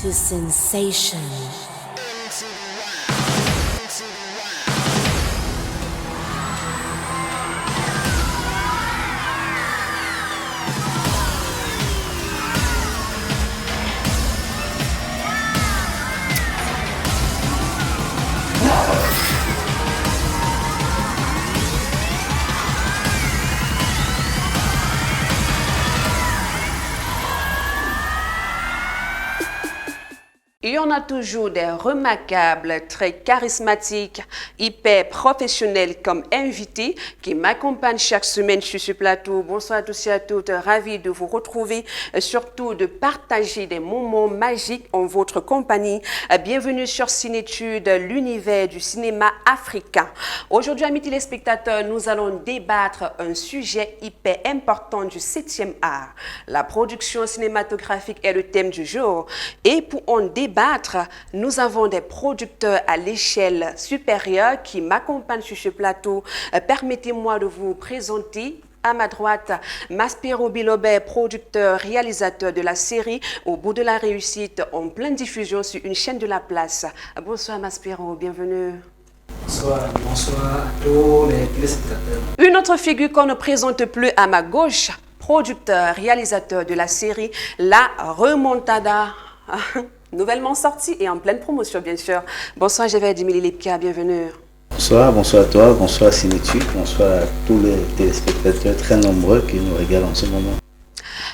to sensation. Il y en a toujours des remarquables, très charismatiques, hyper professionnels comme invités qui m'accompagnent chaque semaine sur ce plateau. Bonsoir à tous et à toutes, ravi de vous retrouver, surtout de partager des moments magiques en votre compagnie. Bienvenue sur Cinétude, l'univers du cinéma africain. Aujourd'hui, amis téléspectateurs, nous allons débattre un sujet hyper important du 7e art. La production cinématographique est le thème du jour. Et pour en débattre, nous avons des producteurs à l'échelle supérieure qui m'accompagnent sur ce plateau. Permettez-moi de vous présenter. À ma droite, Maspero Bilobert, producteur, réalisateur de la série Au bout de la réussite, en pleine diffusion sur une chaîne de la place. Bonsoir Maspero, bienvenue. Bonsoir à tous les téléspectateurs. Une autre figure qu'on ne présente plus à ma gauche, producteur, réalisateur de la série La Remontada. Nouvellement sortie et en pleine promotion, bien sûr. Bonsoir, j'avais Dimili Lipka, bienvenue. Bonsoir à toi, bonsoir à Cinétude, bonsoir à tous les téléspectateurs très nombreux qui nous regardent en ce moment.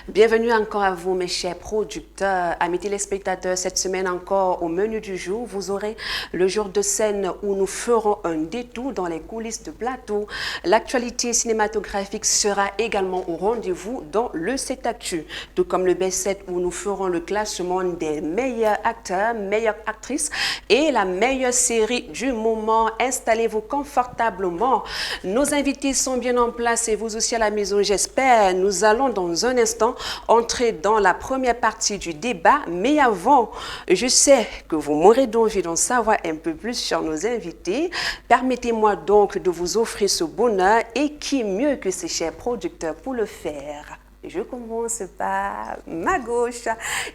Bienvenue encore à vous, mes chers producteurs, amis téléspectateurs. Cette semaine encore, au menu du jour, vous aurez le jour de scène où nous ferons un détour dans les coulisses de plateau. L'actualité cinématographique sera également au rendez-vous dans le 7 Actu, tout comme le B7 où nous ferons le classement des meilleurs acteurs, meilleures actrices et la meilleure série du moment. Installez-vous confortablement. Nos invités sont bien en place et vous aussi à la maison, j'espère. Nous allons dans un instant entrer dans la première partie du débat, mais avant, je sais que vous m'aurez d'envie d'en savoir un peu plus sur nos invités. Permettez-moi donc de vous offrir ce bonheur et qui mieux que ces chers producteurs pour le faire. Je commence par ma gauche,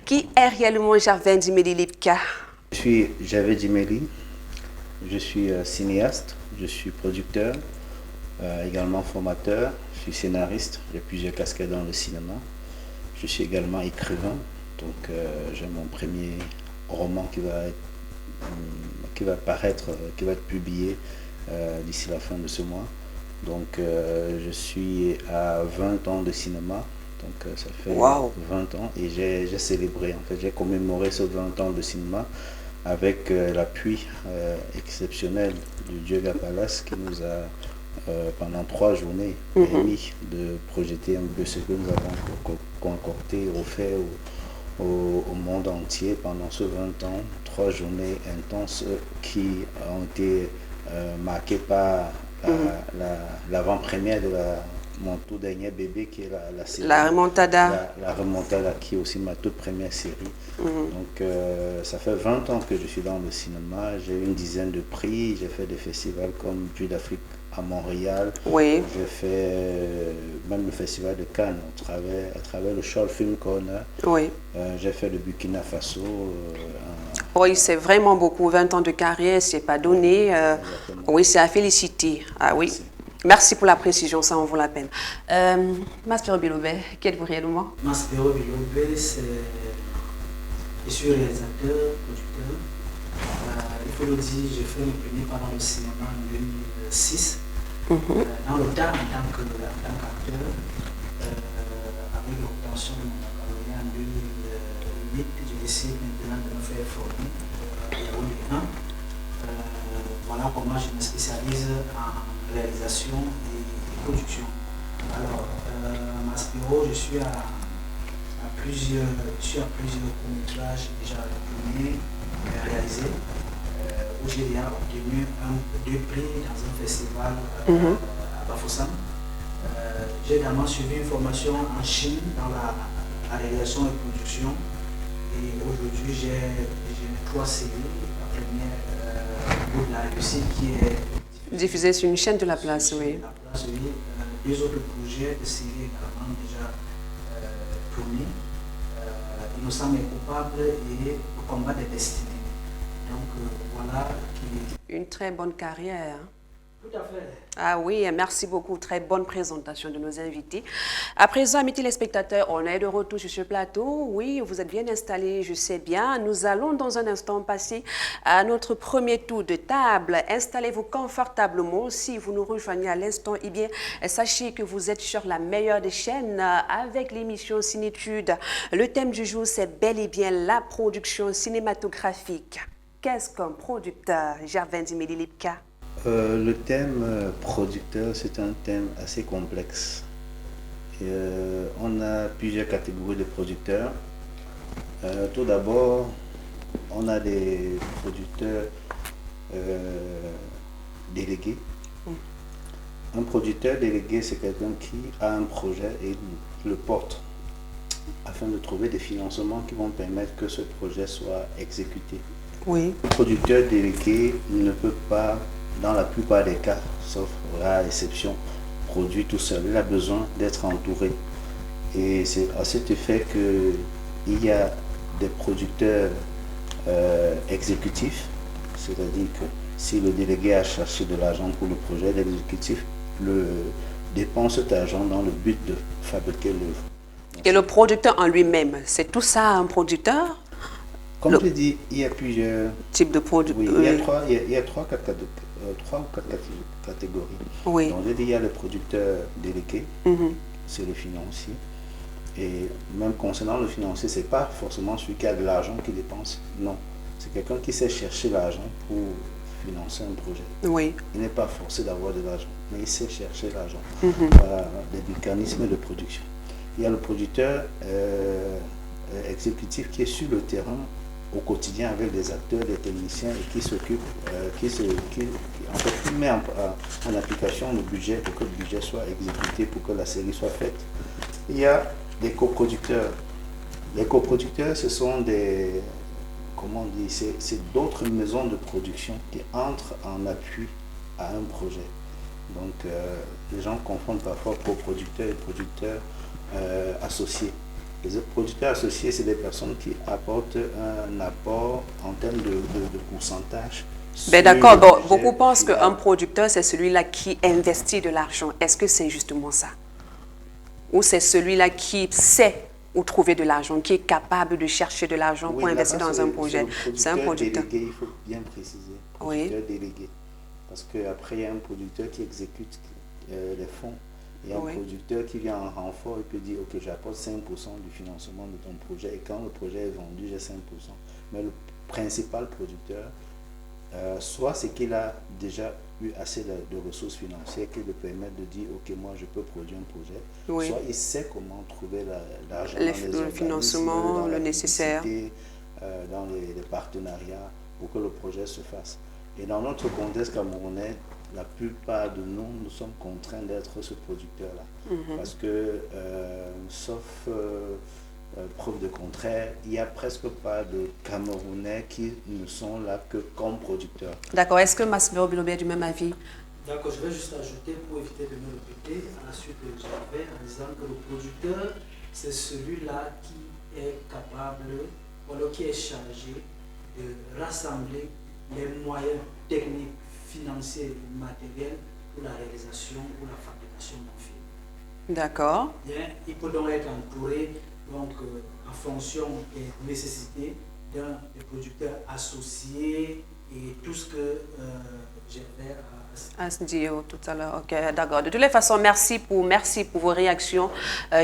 qui est réellement Jarvin Dimeli Lipka. Je suis Javé Dimeli, je suis cinéaste, je suis producteur, également formateur, je suis scénariste, j'ai plusieurs casquettes dans le cinéma. Je suis également écrivain, donc j'ai mon premier roman qui va paraître, qui va être publié d'ici la fin de ce mois. Donc je suis à 20 ans de cinéma, donc ça fait 20 ans et j'ai célébré, en fait, j'ai commémoré ces 20 ans de cinéma avec l'appui exceptionnel du Dieu Gapalas qui nous a pendant 3 journées permis de projeter un peu ce que nous avons concocté, refait au monde entier pendant ce 20 ans. 3 journées intenses qui ont été marquées par l'avant-première de mon tout dernier bébé qui est la série. La Remontada. La Remontada qui est aussi ma toute première série. Donc ça fait 20 ans que je suis dans le cinéma. J'ai eu une dizaine de prix. J'ai fait des festivals comme Puy d'Afrique à Montréal. Oui. J'ai fait même le festival de Cannes à travers le Short Film Corner. Oui. J'ai fait le Burkina Faso. Oui, c'est vraiment beaucoup. 20 ans de carrière, c'est pas donné. Oui, c'est à féliciter. Ah oui. Merci pour la précision, ça en vaut la peine. Maspero Bilobert, qui êtes-vous réellement? Maspero Bilobert, je suis réalisateur, producteur. Il faut le dire, j'ai fait mon premier pas dans le cinéma en 2006. Dans le temps, en tant qu'acteur, avec l'obtention de mon baccalauréat en 2008, j'ai décidé maintenant de me faire former au Liban. Voilà comment je me spécialise en réalisation et production. Alors, Maspero, je suis à plusieurs courts-métrages déjà tournés, réalisés, où j'ai déjà obtenu 2 prix dans un festival à Bafoussam. J'ai également suivi une formation en Chine dans la réalisation et production. Et aujourd'hui, j'ai 3 séries. La première, Au bout de la réussite, qui est diffusée sur une chaîne de la place, oui. 2 autres projets de séries également déjà tournés. Innocent mais coupable et combat des destinées. Donc voilà. Une très bonne carrière. Tout à fait. Ah oui, merci beaucoup. Très bonne présentation de nos invités. À présent, amis téléspectateurs, on est de retour sur ce plateau. Oui, vous êtes bien installés, je sais bien. Nous allons dans un instant passer à notre premier tour de table. Installez-vous confortablement. Si vous nous rejoignez à l'instant, eh bien, sachez que vous êtes sur la meilleure des chaînes avec l'émission Cinétude. Le thème du jour, c'est bel et bien la production cinématographique. Qu'est-ce qu'un producteur, Gervin Dimeli Lipka? Le thème producteur, c'est un thème assez complexe. On a plusieurs catégories de producteurs. Tout d'abord, on a des producteurs délégués. Un producteur délégué, c'est quelqu'un qui a un projet et le porte afin de trouver des financements qui vont permettre que ce projet soit exécuté. Oui. Le producteur délégué ne peut pas, dans la plupart des cas, sauf rare exception, produire tout seul. Il a besoin d'être entouré. Et c'est à cet effet qu'il y a des producteurs exécutifs, c'est-à-dire que si le délégué a cherché de l'argent pour le projet, l'exécutif dépense cet argent dans le but de fabriquer l'œuvre. Et le producteur en lui-même, c'est tout ça un producteur? Comme je dis, il y a plusieurs types de producteurs. Oui, il y a trois ou quatre catégories. Oui. Donc, je dis, il y a le producteur délégué, c'est le financier. Et même concernant le financier, ce n'est pas forcément celui qui a de l'argent qui dépense. Non, c'est quelqu'un qui sait chercher l'argent pour financer un projet. Oui. Il n'est pas forcé d'avoir de l'argent, mais il sait chercher l'argent par des mécanismes de production. Il y a le producteur exécutif qui est sur le terrain au quotidien avec des acteurs, des techniciens et qui s'occupe, qui met en application le budget pour que le budget soit exécuté, pour que la série soit faite. Il y a des coproducteurs. Les coproducteurs, ce sont c'est d'autres maisons de production qui entrent en appui à un projet. Donc les gens confondent parfois coproducteurs et producteurs associés. Les producteurs associés, c'est des personnes qui apportent un apport en termes de pourcentage. Ben d'accord, bon, beaucoup pensent qu'un producteur, c'est celui-là qui investit de l'argent. Est-ce que c'est justement ça? Ou c'est celui-là qui sait où trouver de l'argent, qui est capable de chercher de l'argent pour investir dans un projet? C'est un producteur délégué, il faut bien préciser. Producteur délégué. Parce qu'après, il y a un producteur qui exécute les fonds. Il y a un producteur qui vient en renfort et peut dire ok, j'apporte 5% du financement de ton projet et quand le projet est vendu, j'ai 5%. Mais le principal producteur, soit c'est qu'il a déjà eu assez de ressources financières qui lui permettent de dire ok, moi je peux produire un projet, soit il sait comment trouver l'argent dans le financement, le nécessaire, dans les partenariats pour que le projet se fasse. Et dans notre contexte camerounais, la plupart de nous sommes contraints d'être ce producteur-là. Parce que, sauf preuve de contraire, il n'y a presque pas de Camerounais qui ne sont là que comme producteurs. D'accord. Est-ce que Massimiliano Bilobé est du même avis? D'accord, je vais juste ajouter pour éviter de me répéter à la suite de Gervais en disant que le producteur, c'est celui-là qui est capable, ou alors qui est chargé de rassembler les moyens techniques, financiers et matériels pour la réalisation ou la fabrication d'un film. D'accord. Il peut donc être entouré en fonction des nécessités des producteurs associés et tout ce que Gervais a dit tout à l'heure. Ok, d'accord. De toutes les façons, merci pour vos réactions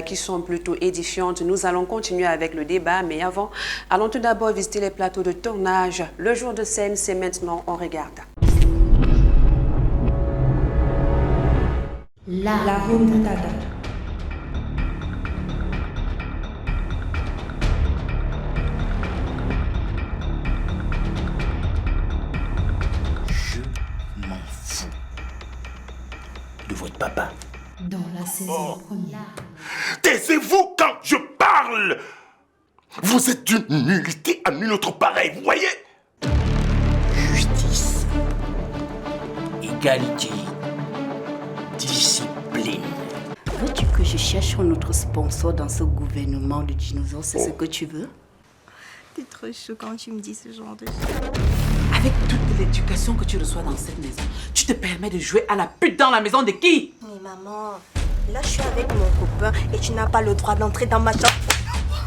qui sont plutôt édifiantes. Nous allons continuer avec le débat, mais avant, allons tout d'abord visiter les plateaux de tournage. Le jour de scène, c'est maintenant, on regarde. La remontada. Je m'en fous de votre papa. Dans la saison première. Taisez-vous quand je parle. Vous êtes d'une nullité à nulle autre pareil, vous voyez? Justice, égalité, discipline. Veux-tu que je cherche un autre sponsor dans ce gouvernement de dinosaures? C'est ce que tu veux? T'es trop chaud quand tu me dis ce genre de choses. Avec toute l'éducation que tu reçois dans cette maison, tu te permets de jouer à la pute dans la maison de qui? Mais maman, là je suis avec mon copain et tu n'as pas le droit d'entrer dans ma chambre.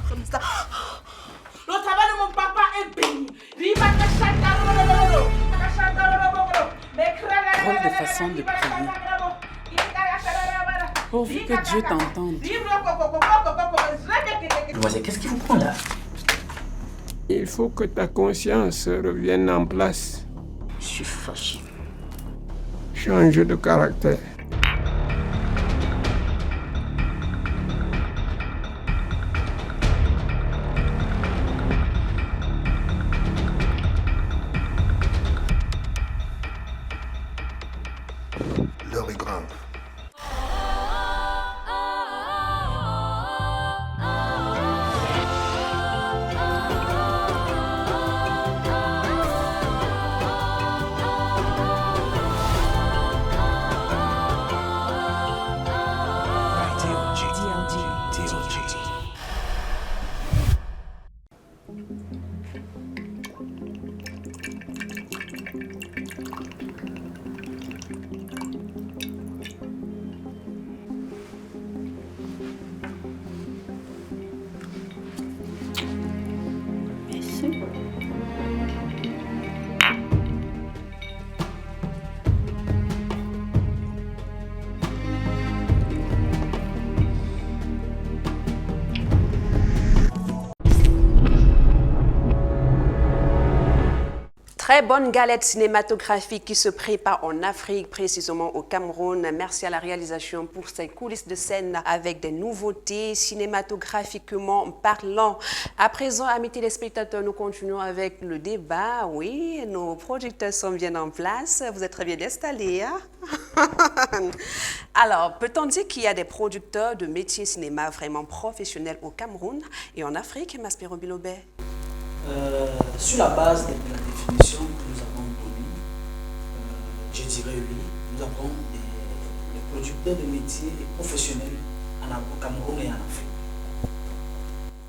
Comme ça. Le travail de mon papa est béni. Drôle de façon de prier. Pourvu que Dieu t'entende. Demoiselle, qu'est-ce qui vous prend là? Il faut que ta conscience revienne en place. Je suis fâché. Change de caractère. L'heure est grave. Très bonne galette cinématographique qui se prépare en Afrique, précisément au Cameroun. Merci à la réalisation pour ces coulisses de scène avec des nouveautés cinématographiquement parlant. À présent, amis téléspectateurs, nous continuons avec le débat. Oui, nos producteurs sont bien en place. Vous êtes très bien installés. Hein? Alors, peut-on dire qu'il y a des producteurs de métiers cinéma vraiment professionnels au Cameroun et en Afrique, Maspero Bilobé? Sur la base de la définition que nous avons donnée, je dirais oui, nous avons des producteurs de métiers et professionnels au Cameroun et en Afrique.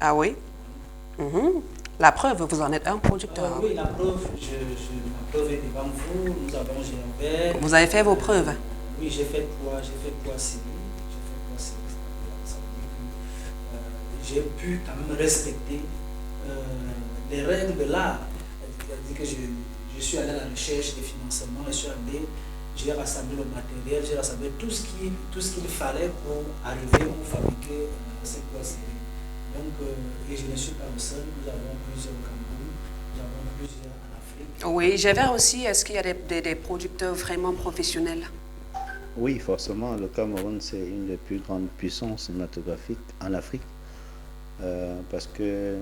Ah oui? La preuve, vous en êtes un producteur. Oui, la preuve, la preuve est devant vous. Nous avons Gervais. Vous avez fait vos preuves? Oui, j'ai fait trois séries. Ça veut dire que j'ai pu quand même respecter les règles de l'art. C'est-à-dire que je suis allé à la recherche des financements, j'ai rassemblé le matériel, j'ai rassemblé tout ce qu'il fallait pour arriver ou fabriquer cette série. Donc, et je ne suis pas le seul, nous avons plusieurs au Cameroun, nous avons plusieurs en Afrique. Oui, j'ai vu aussi, est-ce qu'il y a des producteurs vraiment professionnels? Oui, forcément, le Cameroun, c'est une des plus grandes puissances cinématographiques en Afrique. Parce que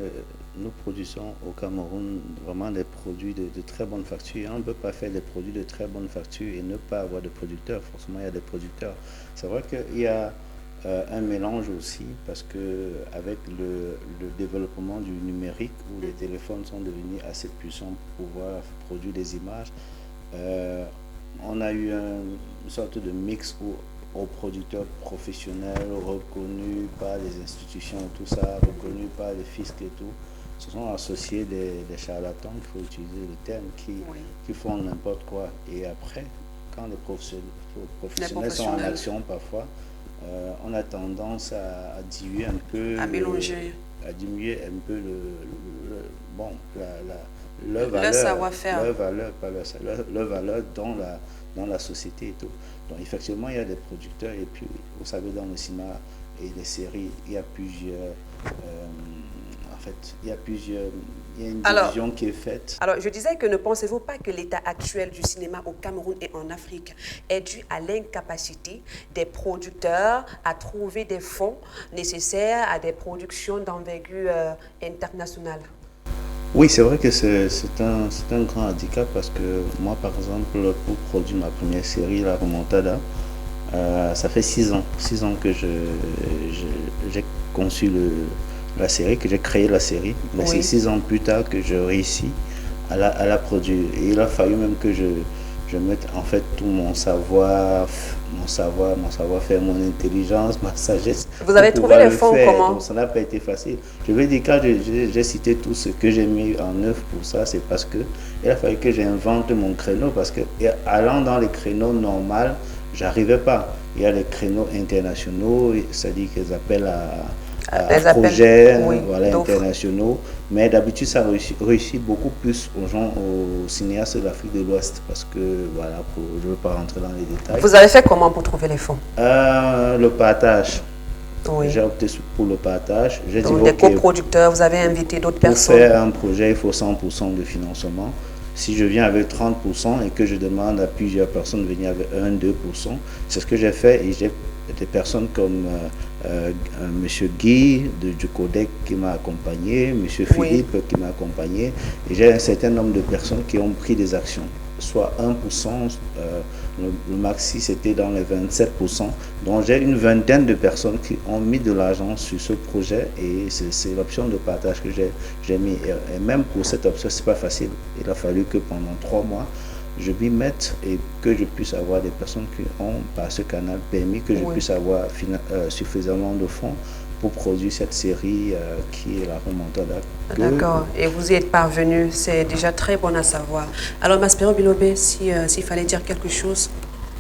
nous produisons au Cameroun vraiment des produits de très bonne facture. On ne peut pas faire des produits de très bonne facture et ne pas avoir de producteurs. Forcément, il y a des producteurs. C'est vrai qu'il y a un mélange aussi, parce qu'avec le développement du numérique, où les téléphones sont devenus assez puissants pour pouvoir produire des images, on a eu une sorte de mix où aux producteurs professionnels reconnus par les institutions, tout ça, reconnus par les fiscs et tout, se sont associés des charlatans, il faut utiliser le terme, qui font n'importe quoi. Et après, quand les professionnels sont en action parfois, on a tendance à diluer un peu, à mélanger, à diminuer un peu leur valeur, savoir-faire, leur valeur dans la société et tout. Donc effectivement, il y a des producteurs et puis, vous savez, dans le cinéma et les séries, il y a plusieurs... il y a une division qui est faite. Alors, je disais que ne pensez-vous pas que l'état actuel du cinéma au Cameroun et en Afrique est dû à l'incapacité des producteurs à trouver des fonds nécessaires à des productions d'envergure internationale? Oui, c'est vrai que c'est un grand handicap parce que moi, par exemple, pour produire ma première série, La Remontada, ça fait 6 ans que j'ai conçu la série, que j'ai créé la série. Mais c'est 6 ans plus tard que je réussis à la produire. Et il a fallu même que je mets en fait tout mon savoir-faire, mon intelligence, ma sagesse. Vous avez pour trouvé pouvoir les le fonds faire. comment? Donc ça n'a pas été facile. Je veux dire, quand j'ai cité tout ce que j'ai mis en œuvre pour ça, c'est parce que il a fallu que j'invente mon créneau, parce que allant dans les créneaux normaux, j'arrivais pas. Il y a les créneaux internationaux, c'est-à-dire qu'ils appellent à projets internationaux. Mais d'habitude, ça réussit beaucoup plus aux gens, aux cinéastes de l'Afrique de l'Ouest, parce que, voilà, je ne veux pas rentrer dans les détails. Vous avez fait comment pour trouver les fonds? Le partage. Oui. J'ai opté pour le partage. J'ai dit, Donc, des coproducteurs, vous avez invité d'autres personnes? Pour faire un projet, il faut 100% de financement. Si je viens avec 30% et que je demande à plusieurs personnes de venir avec 1-2%, c'est ce que j'ai fait, et j'ai des personnes comme M. Guy du Codec qui m'a accompagné, M. Philippe qui m'a accompagné, et j'ai un certain nombre de personnes qui ont pris des actions, soit 1%, le maxi c'était dans les 27%, donc j'ai une vingtaine de personnes qui ont mis de l'argent sur ce projet, et c'est l'option de partage que j'ai mis, et même pour cette option c'est pas facile, il a fallu que pendant 3 mois je m'y mette et que je puisse avoir des personnes qui ont par ce canal permis que je puisse avoir suffisamment de fonds pour produire cette série qui est la remontada. D'accord, et vous y êtes parvenu, c'est déjà très bon à savoir. Alors Maspero Bilobé, s'il fallait dire quelque chose.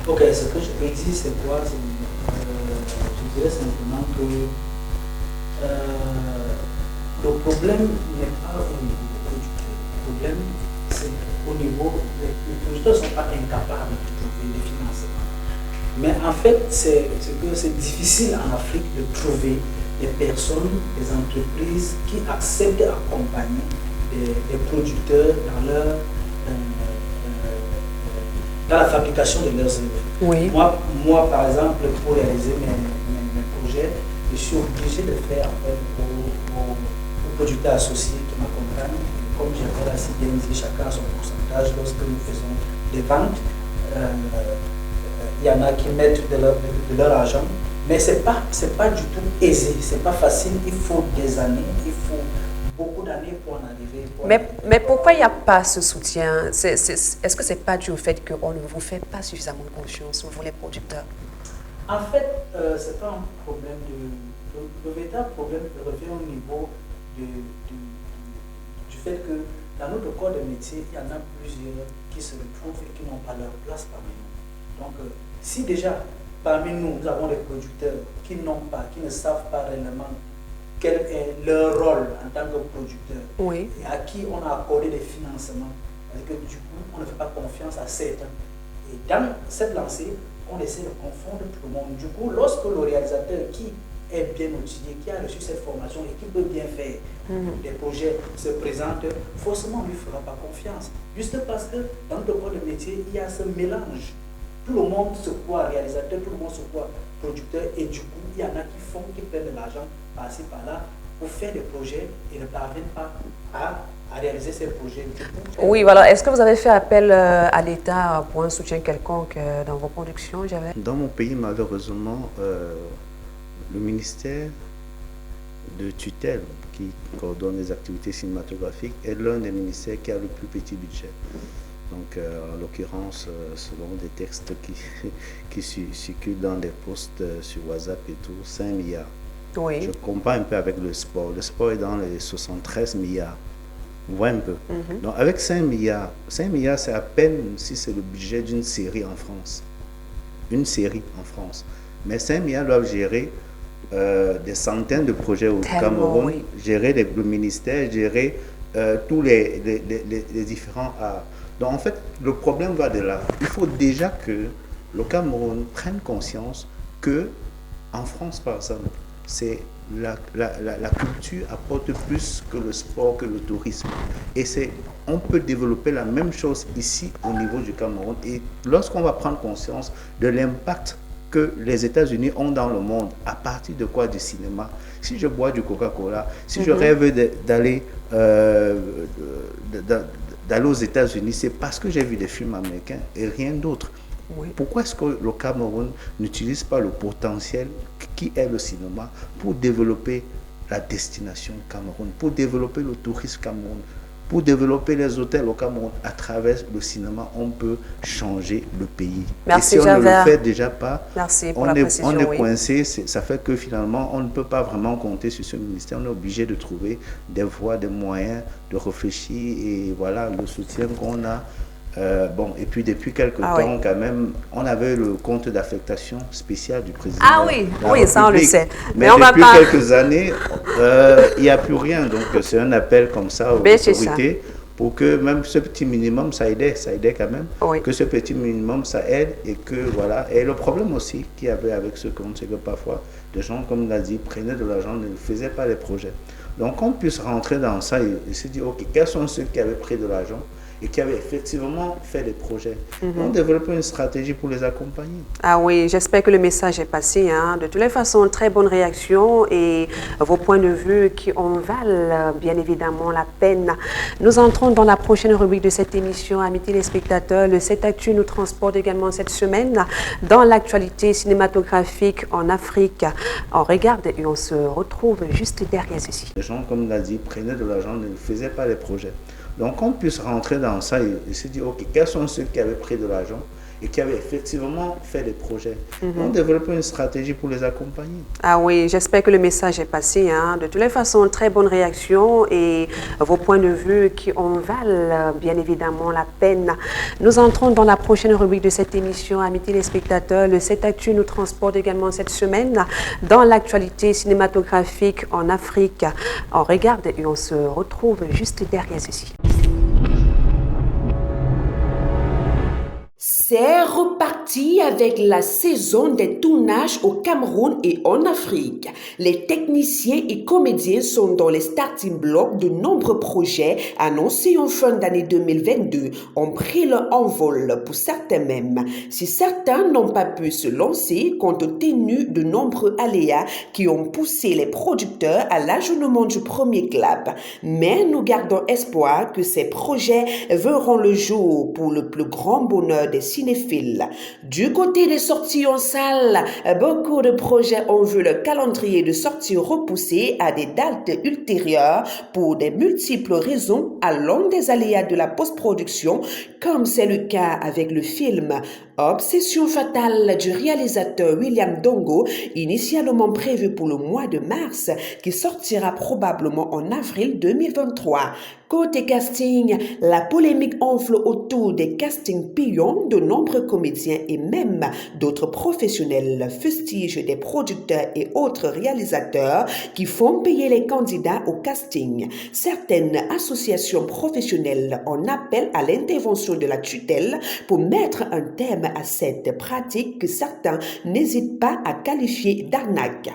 Ok, ce que je peux dire, c'est quoi? Je dirais simplement que le problème n'est pas au niveau du producteur. Le problème, c'est au niveau des producteurs ne sont pas incapables de trouver des financements. Mais en fait, c'est difficile en Afrique de trouver des personnes, des entreprises qui acceptent d'accompagner des producteurs dans la fabrication de leurs œuvres. Oui. Moi, par exemple, pour réaliser mes projets, je suis obligé de faire appel aux producteurs associés qui m'accompagnent. Comme j'avais assez bien dit, chacun a son pourcentage lorsque nous faisons des ventes. Il y en a qui mettent de leur argent, mais ce n'est pas du tout aisé, ce n'est pas facile, il faut des années, il faut beaucoup d'années pour en arriver. Mais pourquoi il n'y a pas ce soutien? Est-ce que ce n'est pas dû au fait qu'on ne vous fait pas suffisamment confiance, vous les producteurs? En fait, ce n'est pas un problème le véritable problème revient au niveau du fait que dans notre corps de métier, il y en a plusieurs qui se retrouvent et qui n'ont pas leur place parmi nous. Donc, si déjà parmi nous, nous avons des producteurs qui ne savent pas réellement quel est leur rôle en tant que producteur, et à qui on a accordé des financements, parce que du coup, on ne fait pas confiance à certains. Et dans cette lancée, on essaie de confondre tout le monde. Du coup, lorsque le réalisateur qui est bien outillé, qui a reçu cette formation et qui peut bien faire des projets se présente, forcément on ne lui fera pas confiance. Juste parce que dans notre corps de métier, il y a ce mélange. Tout le monde se croit réalisateur, tout le monde se croit producteur, et du coup, il y en a qui prennent de l'argent par-ci, par-là, pour faire des projets et ne parviennent pas à réaliser ces projets. Oui, voilà. Est-ce que vous avez fait appel à l'État pour un soutien quelconque dans vos productions? Dans mon pays, malheureusement, le ministère de tutelle qui coordonne les activités cinématographiques est l'un des ministères qui a le plus petit budget. Donc, en l'occurrence, selon des textes qui circulent dans des posts sur WhatsApp et tout, 5 milliards. Oui. Je compare un peu avec le sport. Le sport est dans les 73 milliards. Vous voyez un peu. Donc, avec 5 milliards, c'est à peine si c'est le budget d'une série en France. Une série en France. Mais 5 milliards doivent gérer des centaines de projets au Cameroun, gérer le ministère, gérer tous les différents arts. Donc en fait, le problème va de là. Il faut déjà que le Cameroun prenne conscience que en France, par exemple, c'est la culture apporte plus que le sport, que le tourisme. Et on peut développer la même chose ici au niveau du Cameroun. Et lorsqu'on va prendre conscience de l'impact que les États-Unis ont dans le monde, à partir de quoi? Du cinéma. Si je bois du Coca-Cola, si je rêve d'aller aux États-Unis, c'est parce que j'ai vu des films américains et rien d'autre. Oui. Pourquoi est-ce que le Cameroun n'utilise pas le potentiel qui est le cinéma pour développer la destination Cameroun, pour développer le tourisme Cameroun? pour développer les hôtels au Cameroun. À travers le cinéma, on peut changer le pays. Merci, et si on ne Javert. le fait déjà pas, Merci pour on la est, précision, on est oui. coincé. Ça fait que finalement, on ne peut pas vraiment compter sur ce ministère. On est obligé de trouver des voies, des moyens de réfléchir et voilà le soutien qu'on a. Bon, et puis depuis quelques temps, oui. quand même, on avait le compte d'affectation spécial du président. Ah de oui, la oui, ça on le République. sait. Mais on va depuis pas... quelques années, il n'y a plus rien. Donc c'est un appel comme ça aux Mais c'est ça. autorités pour que même ce petit minimum, ça aidait quand même. Oui. Que ce petit minimum, ça aide et que voilà. Et le problème aussi qu'il y avait avec ce compte, c'est que parfois, des gens, comme il a dit, prenaient de l'argent, ne faisaient pas les projets. Donc on puisse rentrer dans ça et se dire, ok, quels sont ceux qui avaient pris de l'argent et qui avaient effectivement fait des projets. On développe une stratégie pour les accompagner. Ah oui, j'espère que le message est passé. Hein. De toutes les façons, très bonne réaction et vos points de vue qui en valent bien évidemment la peine. Nous entrons dans la prochaine rubrique de cette émission. Amis téléspectateurs, le 7 Actu nous transporte également cette semaine dans l'actualité cinématographique en Afrique. On regarde et on se retrouve juste derrière ceci. Les gens, comme il a dit, prenaient de l'argent, ne faisaient pas les projets. Donc on puisse rentrer dans ça et se dire, ok, quels sont ceux qui avaient pris de l'argent et qui avaient effectivement fait des projets. On développe une stratégie pour les accompagner. Ah oui, j'espère que le message est passé. Hein. De toutes les façons, très bonne réaction et vos points de vue qui en valent bien évidemment la peine. Nous entrons dans la prochaine rubrique de cette émission. Amis téléspectateurs, le 7 Actu nous transporte également cette semaine dans l'actualité cinématographique en Afrique. On regarde et on se retrouve juste derrière ceci. C'est reparti avec la saison des tournages au Cameroun et en Afrique. Les techniciens et comédiens sont dans les starting blocks de nombreux projets annoncés en fin d'année 2022 ont pris leur envol pour certains même. Si certains n'ont pas pu se lancer compte tenu de nombreux aléas qui ont poussé les producteurs à l'ajournement du premier clap. Mais nous gardons espoir que ces projets verront le jour pour le plus grand bonheur des cinéphiles. Du côté des sorties en salle, beaucoup de projets ont vu le calendrier de sortie repoussé à des dates ultérieures pour des multiples raisons allant des aléas de la post-production, comme c'est le cas avec le film Obsession fatale du réalisateur William Dongo, initialement prévu pour le mois de mars, qui sortira probablement en avril 2023. Côté casting, la polémique enfle autour des castings payants de nombreux comédiens et même d'autres professionnels, fustiges des producteurs et autres réalisateurs qui font payer les candidats au casting. Certaines associations professionnelles en appellent à l'intervention de la tutelle pour mettre un terme à cette pratique que certains n'hésitent pas à qualifier d'arnaque.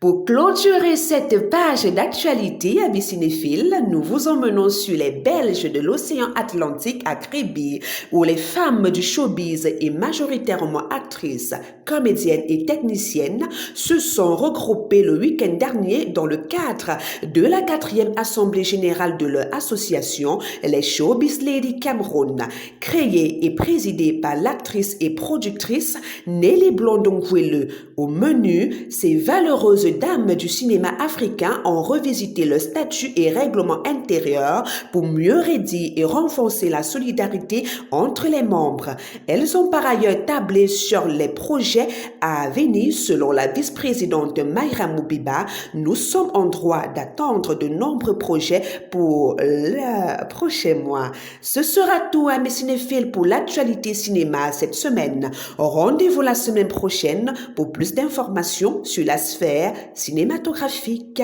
Pour clôturer cette page d'actualité, amis cinéphiles, nous vous emmenons sur les Belges de l'océan Atlantique à Kribi, où les femmes du showbiz et majoritairement actrices, comédiennes et techniciennes se sont regroupées le week-end dernier dans le cadre de la 4e Assemblée Générale de leur association, les Showbiz Lady Cameroun, créée et présidée par l'actrice et productrice Nelly Blondon-Gouelleux. Au menu, ces valeureuses dames du cinéma africain ont revisité le statut et règlement intérieur pour mieux rédiger et renforcer la solidarité entre les membres. Elles ont par ailleurs tablé sur les projets à venir selon la vice-présidente Mayra Moubiba. Nous sommes en droit d'attendre de nombreux projets pour le prochain mois. Ce sera tout, amis cinéphiles, pour l'actualité cinéma cette semaine. Rendez-vous la semaine prochaine pour plus d'informations sur la sphère cinématographique.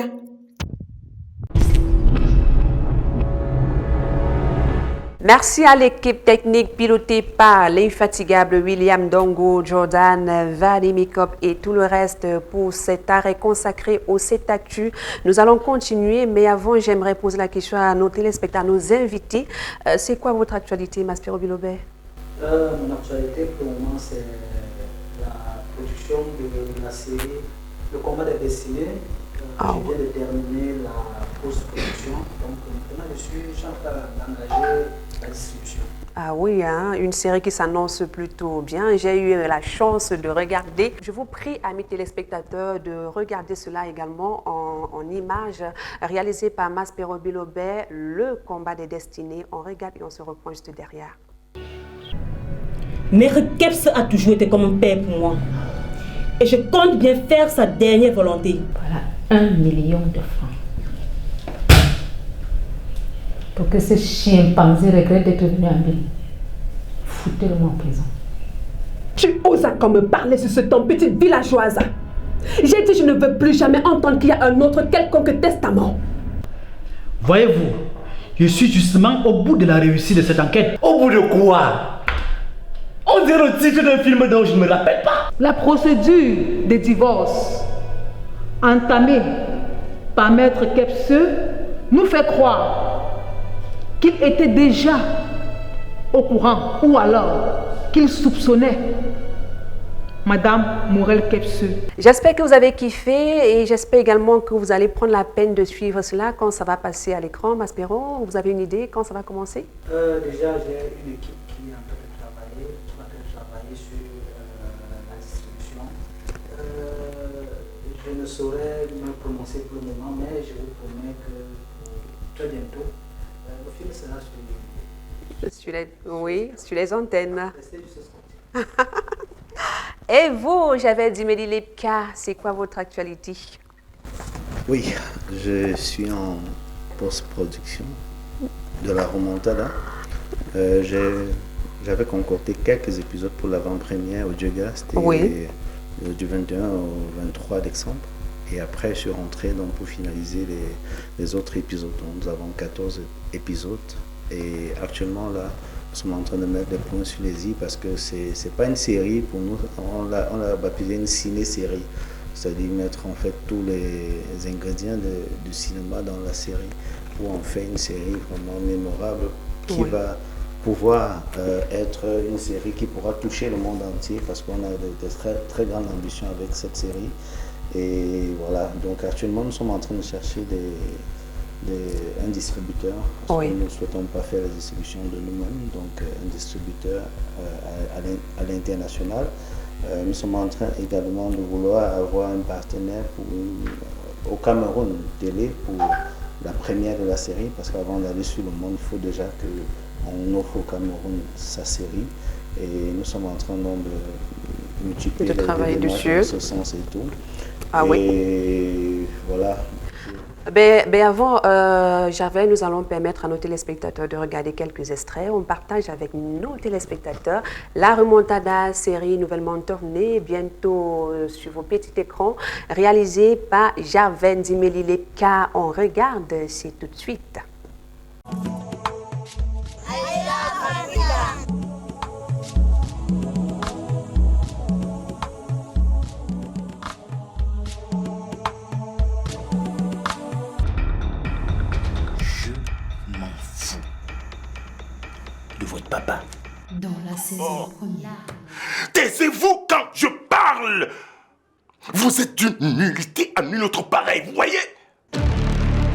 Merci à l'équipe technique pilotée par l'infatigable William Dongo, Jordan, Vadimikop et tout le reste pour cet arrêt consacré au 7 Actu. Nous allons continuer, mais avant, j'aimerais poser la question à nos téléspectateurs, à nos invités. C'est quoi votre actualité, Maspero Bilobé? Mon actualité pour le moment, c'est la production de la série Le Combat des Destinées, Je viens de terminer la post-production. Donc maintenant, je suis en train d'engager la distribution. Ah oui, hein, une série qui s'annonce plutôt bien. J'ai eu la chance de regarder. Je vous prie, amis téléspectateurs, de regarder cela également en images réalisées par Maspero Bilobé, Le combat des destinées. On regarde et on se reprend juste derrière. Maître Keps a toujours été comme un père pour moi. Et je compte bien faire sa dernière volonté. Voilà 1 million de francs. Pour que ce chimpanzé regrette d'être venu en ville. Foutez-le en prison. Tu oses encore me parler sur ce ton petite villageoise. J'ai dit je ne veux plus jamais entendre qu'il y a un autre quelconque testament. Voyez-vous, je suis justement au bout de la réussite de cette enquête. Au bout de quoi? On dirait le titre d'un film dont je ne me rappelle pas. La procédure de divorce entamée par Maître Kepseux nous fait croire qu'il était déjà au courant ou alors qu'il soupçonnait Madame Morel Kepseux. J'espère que vous avez kiffé et j'espère également que vous allez prendre la peine de suivre cela quand ça va passer à l'écran. Maspero, vous avez une idée quand ça va commencer? Déjà, j'ai une équipe qui est en train de travailler sur la distribution. Je ne saurais me prononcer pour le moment, mais je vous promets que très bientôt, le film sera sur les antennes. Restez juste scotché. Et vous, j'avais dit Meli Lepka, c'est quoi votre actualité? Oui, je suis en post-production de la remontada. J'avais concocté quelques épisodes pour l'avant-première au Diogast du 21 au 23 décembre. Et après, je suis rentré donc, pour finaliser les autres épisodes. Donc, nous avons 14 épisodes. Et actuellement, là, nous sommes en train de mettre des points sur les i parce que c'est pas une série pour nous. On l'a baptisé une ciné-série. C'est-à-dire mettre en fait tous les ingrédients du cinéma dans la série pour en faire une série vraiment mémorable qui va pouvoir être une série qui pourra toucher le monde entier parce qu'on a de très, très grandes ambitions avec cette série. Et voilà, donc actuellement nous sommes en train de chercher un distributeur parce que nous ne souhaitons pas faire la distribution de nous-mêmes, donc un distributeur à l'international. Nous sommes en train également de vouloir avoir un partenaire au Cameroun télé pour la première de la série parce qu'avant d'aller sur le monde, il faut déjà qu'on offre au Cameroun sa série et nous sommes en train donc de multiplier les démarches dans ce sens et tout. Et voilà. Avant, Gervais, nous allons permettre à nos téléspectateurs de regarder quelques extraits. On partage avec nos téléspectateurs la remontada série nouvellement tournée, bientôt sur vos petits écrans, réalisée par Gervais Ndimeli Lepka. On regarde, c'est tout de suite. Papa. Dans la saison première. Taisez-vous quand je parle. Vous êtes d'une nullité à nul autre pareil, vous voyez?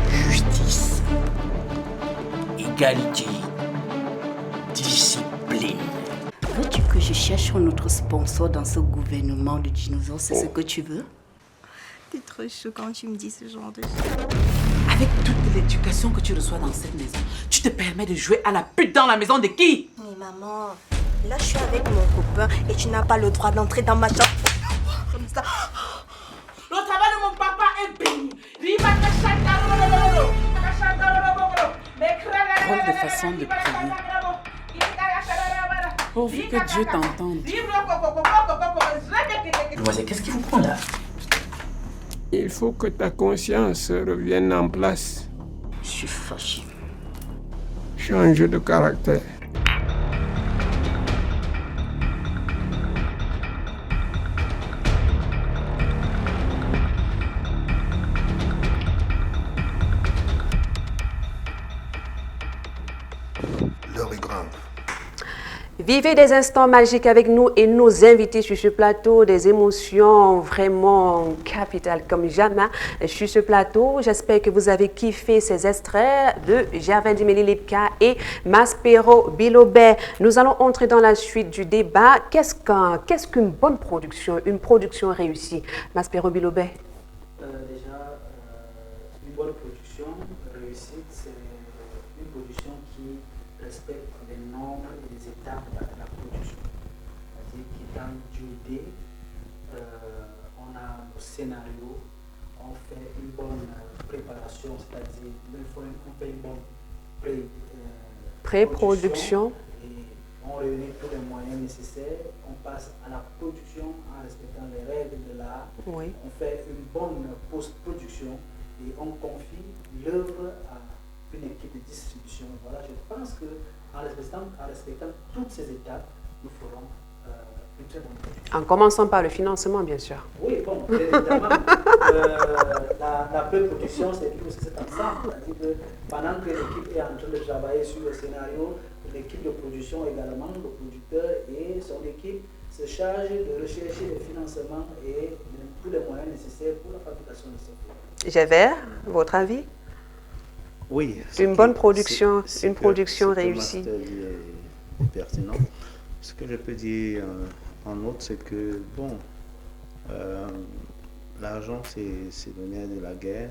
Justice, égalité, discipline. Veux-tu que je cherche un autre sponsor dans ce gouvernement de dinosaures? C'est ce que tu veux? T'es trop chaud quand tu me dis ce genre de choses. Avec toute l'éducation que tu reçois dans cette maison, tu te permets de jouer à la pute dans la maison de qui? Mais maman, là je suis avec mon copain et tu n'as pas le droit d'entrer dans ma chambre. Comme ça. Le travail de mon papa est béni. Drôle de façon de prier. Pourvu que Dieu t'entende. Demoiselle, qu'est-ce qui vous prend là? Il faut que ta conscience revienne en place. Je suis fâché. Change de caractère. L'heure est grave. Vivez des instants magiques avec nous et nos invités sur ce plateau, des émotions vraiment capitales comme jamais sur ce plateau. J'espère que vous avez kiffé ces extraits de Gervin Dimeli Lipka et Maspero Bilobé. Nous allons entrer dans la suite du débat. Qu'est-ce qu'une bonne production, une production réussie? Maspero Bilobé. Déjà, une bonne production réussite, c'est une production qui respecte les normes et les étapes de la production. C'est-à-dire qu'étant Dieu, on a le scénario, on fait une bonne préparation, c'est-à-dire on fait une bonne pré-production. Et on réunit tous les moyens nécessaires, on passe à la production en respectant les règles de l'art. Oui. On fait une bonne post-production et on confie l'œuvre à une équipe de distribution. Voilà, je pense qu'en respectant toutes ces étapes, nous ferons une très bonne production. En commençant par le financement, bien sûr. Oui, bon, bien évidemment, la pré-production, c'est tout cet ensemble. C'est-à-dire que pendant que l'équipe est en train de travailler sur le scénario, l'équipe de production également, le producteur et son équipe se charge de rechercher les financements et tous les moyens nécessaires pour la fabrication de ce film. Gévert, votre avis? Oui. Une bonne production, une production ce que réussie. Master dit est pertinent. Ce que je peux dire en autre, c'est que, bon, l'argent, c'est le nerf de la guerre.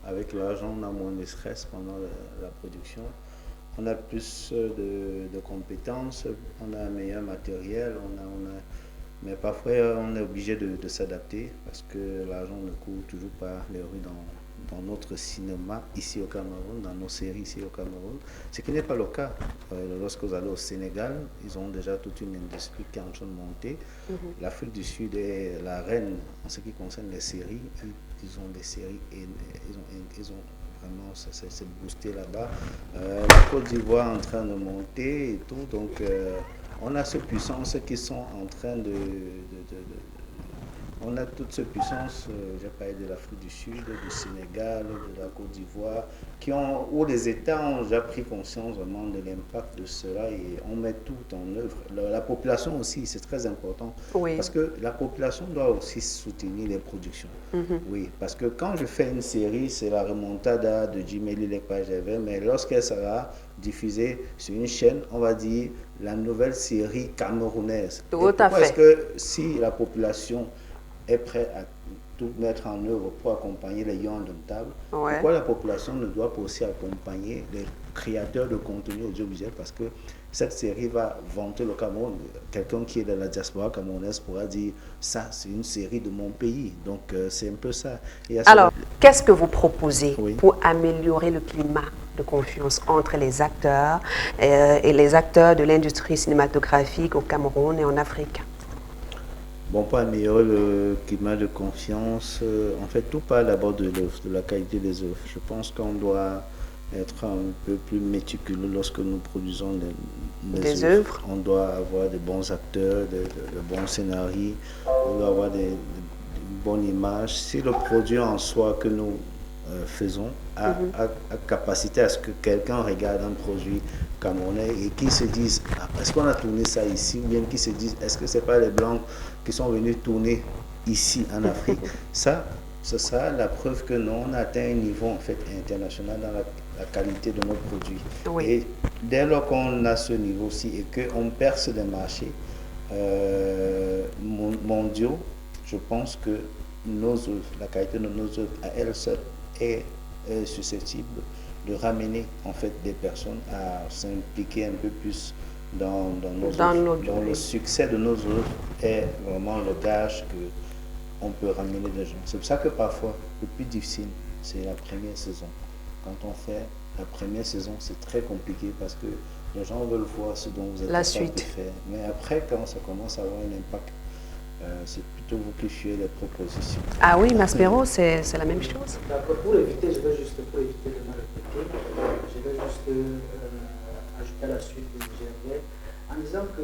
Avec l'argent, on a moins de stress pendant la production. On a plus de compétences, on a un meilleur matériel, mais parfois on est obligé de s'adapter parce que l'argent ne court toujours pas les rues dans notre cinéma ici au Cameroun, dans nos séries ici au Cameroun, ce qui n'est pas le cas. Lorsque vous allez au Sénégal, ils ont déjà toute une industrie qui est en train de monter. L'Afrique du Sud est la reine en ce qui concerne les séries. Ils ont des séries et ils ont vraiment, c'est boosté là-bas. La Côte d'Ivoire est en train de monter et tout, donc on a ces puissances qui sont en train on a toutes ces puissances, j'ai parlé de l'Afrique du Sud, du Sénégal, de la Côte d'Ivoire, où les États ont déjà pris conscience vraiment de l'impact de cela et on met tout en œuvre. La population aussi, c'est très important, parce que la population doit aussi soutenir les productions. Oui, parce que quand je fais une série, c'est la remontada de Dimeli Lipka, mais lorsqu'elle sera diffusée sur une chaîne, on va dire la nouvelle série camerounaise. Tout à fait. Parce que si la population est prête à tout mettre en œuvre pour accompagner les Young Indomptables, pourquoi la population ne doit pas aussi accompagner les créateurs de contenu audiovisuel, parce que cette série va vanter le Cameroun. Quelqu'un qui est de la diaspora camerounaise pourra dire ça, c'est une série de mon pays. Donc c'est un peu ça. Alors, qu'est-ce que vous proposez pour améliorer le climat de confiance entre les acteurs et les acteurs de l'industrie cinématographique au Cameroun et en Afrique? Bon, pour améliorer le climat de confiance, en fait, tout part d'abord de l'œuvre, de la qualité des œuvres. Je pense qu'on doit être un peu plus méticuleux lorsque nous produisons des œuvres. On doit avoir de bons acteurs, de bons scénarios, on doit avoir de bonnes images. Si le produit en soi que nous faisons a capacité à ce que quelqu'un regarde un produit camerounais et qui se dise est-ce qu'on a tourné ça ici, ou bien qui se disent est-ce que c'est pas les Blancs qui sont venus tourner ici en Afrique. Ça, c'est ça la preuve que nous on a atteint un niveau en fait international dans la qualité de nos produits. Et dès lors qu'on a ce niveau-ci et qu'on perce des marchés mondiaux, je pense que nos œuvres, la qualité de nos œuvres à elle seule est susceptible de ramener en fait des personnes à s'impliquer un peu plus dans nos œuvres. Donc le succès de nos œuvres est vraiment le gage qu'on peut ramener des gens. C'est pour ça que parfois le plus difficile c'est la première saison. Quand on fait la première saison, c'est très compliqué parce que les gens veulent voir ce dont vous êtes capable de faire. Mais après, quand ça commence à avoir un impact, c'est plutôt vous qui faites les propositions. Ah oui, Maspero, c'est la même chose. D'accord, pour éviter de me répéter, je vais juste ajouter la suite de Gervais en disant que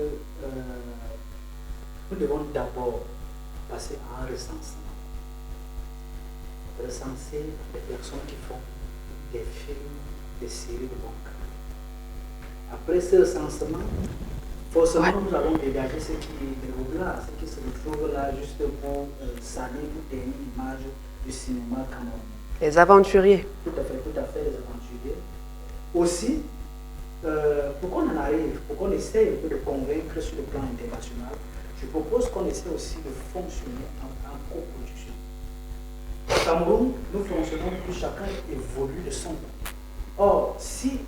nous devons d'abord passer à un recensement. Recenser les personnes qui font des films, des séries de banque. Après ce recensement, Forcément, nous allons dégager ce qui est au-delà, ce qui se retrouve là juste pour salir toute une image du cinéma camerounais. Les aventuriers. Tout à fait, les aventuriers. Aussi, pour qu'on en arrive, pour qu'on essaye un peu de convaincre sur le plan international, je propose qu'on essaie aussi de fonctionner en coproduction. Au Cameroun, nous fonctionnons plus, chacun évolue de son côté. Or, si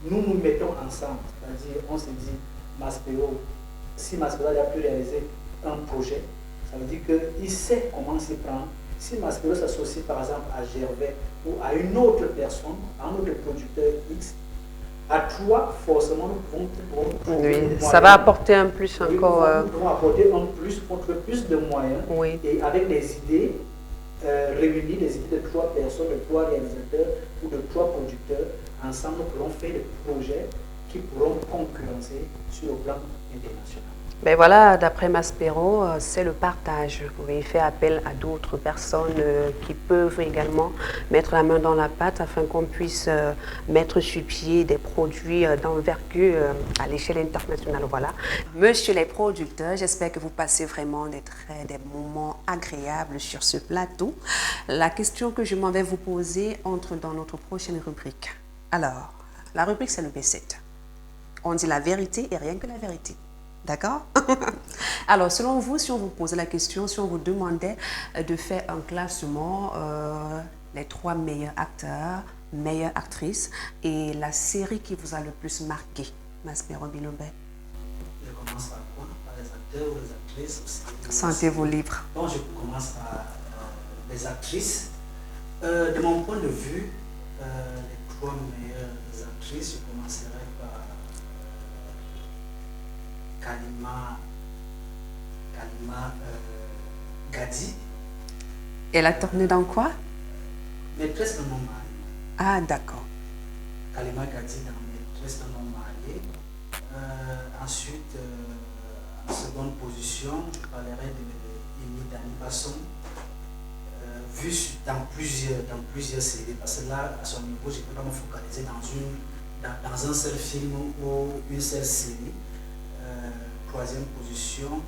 nous nous mettons ensemble, c'est-à-dire on se dit, Maspero, si Maspero a pu réaliser un projet, ça veut dire qu'il sait comment s'y prendre. Si Maspero s'associe par exemple à Gervais ou à une autre personne, à un autre producteur X, à trois, forcément, nous pouvons oui, ça va apporter un plus encore. Nous pouvons apporter un plus, contre plus de moyens. Oui. Et avec des idées réunies, des idées de trois personnes, de trois réalisateurs ou de trois producteurs, ensemble, nous pourrons faire des projets qui pourront concurrencer sur le plan international. Ben voilà, d'après Maspero, c'est le partage. Oui, il fait appel à d'autres personnes qui peuvent également mettre la main dans la pâte afin qu'on puisse mettre sur pied des produits d'envergure à l'échelle internationale. Voilà. Monsieur les producteurs, j'espère que vous passez vraiment des moments agréables sur ce plateau. La question que je m'en vais vous poser entre dans notre prochaine rubrique. Alors, la rubrique, c'est le B7. On dit la vérité et rien que la vérité. D'accord? Alors, selon vous, si on vous posait la question, si on vous demandait de faire un classement, les 3 meilleurs acteurs, meilleures actrices et la série qui vous a le plus marqué, Maspero Bilobé. Je commence par quoi? Par les acteurs ou les actrices aussi? Sentez-vous libre. Bon, je commence par les actrices. De mon point de vue, les 3 meilleures actrices, je commencerai par Kalima Gadi. Elle a tourné dans quoi? Maîtresse d'un homme marié. Ah, d'accord. Kalima Gadi dans Maîtresse d'un homme marié. Ensuite, en seconde position, je parlerai de Dani Basson, vu dans plusieurs séries, parce que là, à son niveau, je ne peux pas me focaliser dans un seul film ou une seule série. Troisième position,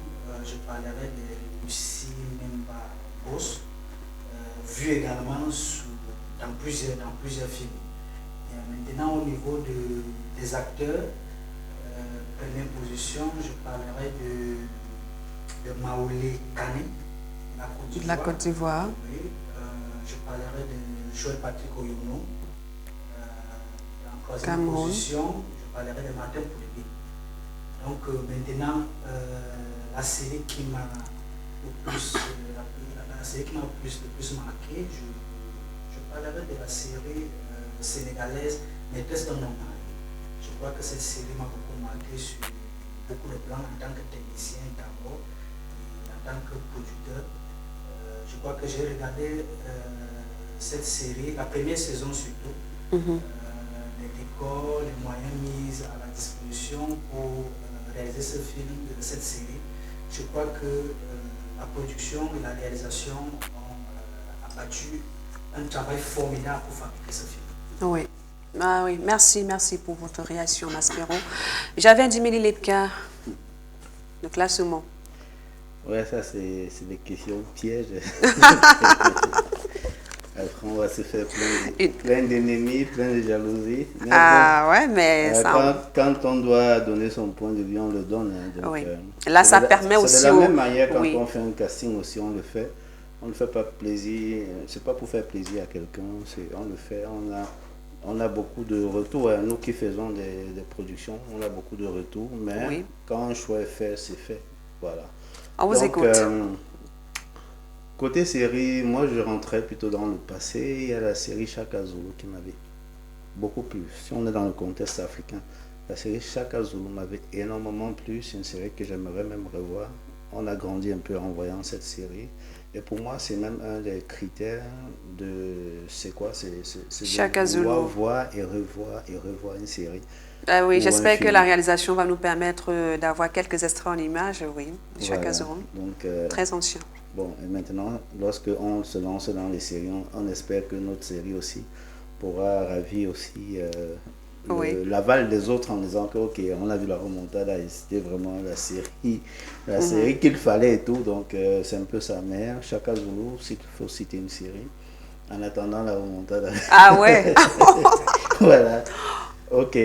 je parlerai de Lucie Memba Boss, vu également dans plusieurs films. Et maintenant, au niveau des acteurs, première position, je parlerai de Maoulé Kane, de la Côte d'Ivoire. Oui, je parlerai de Joël Patrick Oyono. En troisième Cameroun. position, je parlerai de Martin Poulébé. Donc maintenant, la série qui m'a le plus, le plus marqué, je parlerai de la série sénégalaise Maîtresse d'un homme marié. Je crois que cette série m'a beaucoup marqué sur beaucoup de plans en tant que technicien d'abord et en tant que producteur. Je crois que j'ai regardé cette série, la première saison surtout, les décors, les moyens mis à la disposition pour réaliser ce film, cette série. Je crois que la production et la réalisation ont abattu un travail formidable pour fabriquer ce film. Oui. Ah oui, merci pour votre réaction, Maspero. J'avais dit Mélie Lepka, le classement. Ouais, ça c'est des questions pièges. Après, on va se faire plein d'ennemis, plein de jalousie. Mais ah bon, ouais, mais ça... Quand on doit donner son point de vue, on le donne. Hein, donc, oui. Là, ça permet aussi... C'est de la même manière, quand on fait un casting aussi, on le fait. On ne fait pas plaisir, c'est pas pour faire plaisir à quelqu'un, on le fait, on a beaucoup de retours. Nous qui faisons des productions, on a beaucoup de retours, mais quand un choix est fait, c'est fait. Voilà. On vous écoute. Côté série, moi je rentrais plutôt dans le passé. Il y a la série Chaka Zulu qui m'avait beaucoup plu. Si on est dans le contexte africain, la série Chaka Zulu m'avait énormément plu. C'est une série que j'aimerais même revoir. On a grandi un peu en voyant cette série. Et pour moi, c'est même un des critères de... C'est quoi? C'est de voir et revoir une série. Ah oui, j'espère que la réalisation va nous permettre d'avoir quelques extraits en images, oui. Chaka Zulu. Donc, très ancien. Bon, et maintenant, lorsque on se lance dans les séries, on espère que notre série aussi pourra ravir aussi l'aval des autres en disant que ok, on a vu la remontada et c'était vraiment la série qu'il fallait et tout, donc c'est un peu ça. Mais Chaka Zulu, s'il faut citer une série, en attendant la remontada. Ah ouais. Voilà. Ok.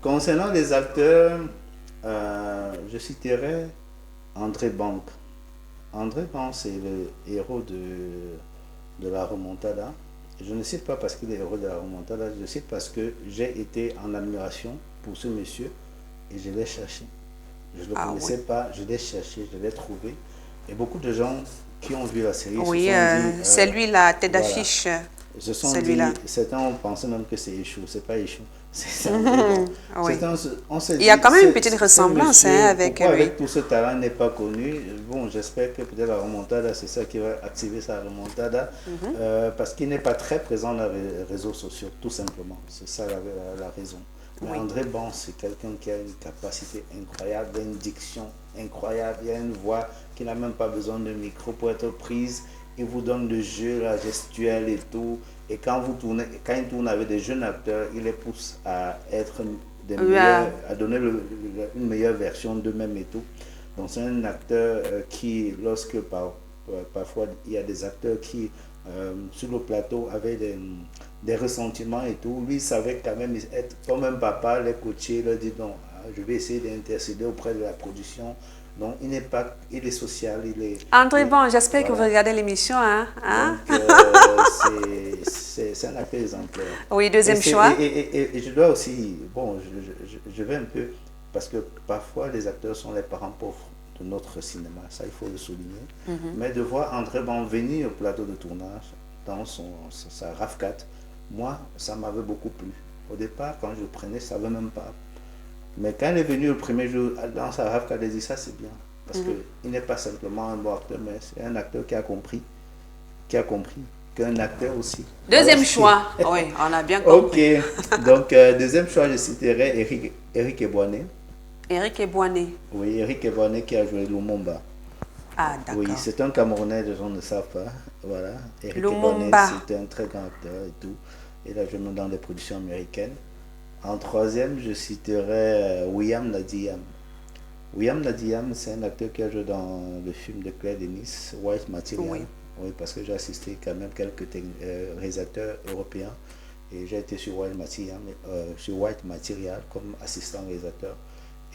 Concernant les acteurs, je citerai André Bank. André Bank, c'est le héros de la remontada. Je ne cite pas parce qu'il est héros de la remontada, je cite parce que j'ai été en admiration pour ce monsieur et je l'ai cherché. Je ne le connaissais pas, je l'ai cherché, je l'ai trouvé. Et beaucoup de gens qui ont vu la série se sont dit... c'est lui la tête d'affiche. Se sont dit, certains ont pensé même que c'est Échou, c'est pas Échou. Il y a quand même une petite ressemblance avec lui. Avec tout ce talent n'est pas connu. Bon, j'espère que peut-être la remontada, c'est ça qui va activer sa remontada, parce qu'il n'est pas très présent dans les réseaux sociaux, tout simplement. C'est ça la raison. Mais André Ban, c'est quelqu'un qui a une capacité incroyable, une diction incroyable, il a une voix qui n'a même pas besoin de micro pour être prise. Il vous donne le jeu, la gestuelle et tout. Et quand il tourne avec des jeunes acteurs, il les pousse à être à donner une meilleure version d'eux-mêmes et tout. Donc c'est un acteur qui, lorsque parfois il y a des acteurs qui, sur le plateau, avaient des ressentiments et tout, lui il savait quand même être comme un papa, les coacher, leur dire non, je vais essayer d'intercéder auprès de la production. Donc, il est social, il est... André, bon, j'espère que vous regardez l'émission, hein? Donc, c'est un acteur exemplaire. Oui, deuxième choix. Et je dois aussi, bon, je vais un peu, parce que parfois les acteurs sont les parents pauvres de notre cinéma, ça il faut le souligner. Mais de voir André Ban venir au plateau de tournage, dans sa RAV4, moi, ça m'avait beaucoup plu. Au départ, quand je le prenais, je ne savais même pas. Mais quand il est venu le premier jour dans sa RAV4, il a dit ça c'est bien. Parce qu'il n'est pas simplement un bon acteur, mais c'est un acteur qui a compris qu'un acteur aussi. Deuxième choix, oui, on a bien compris. Ok, donc deuxième choix, je citerai Eric Ebouané. Eric Ebouané. Oui, Eric Ebouané qui a joué Lumumba. Ah, d'accord. Oui, c'est un Camerounais, les gens ne savent pas. Voilà. Eric Ebouané, c'est un très grand acteur et tout. Il a joué dans des productions américaines. En troisième, je citerai William Nadiyam. William Nadiyam, c'est un acteur qui a joué dans le film de Claire Denis, White Material. Oui, parce que j'ai assisté quand même quelques réalisateurs européens et j'ai été sur White Material comme assistant réalisateur.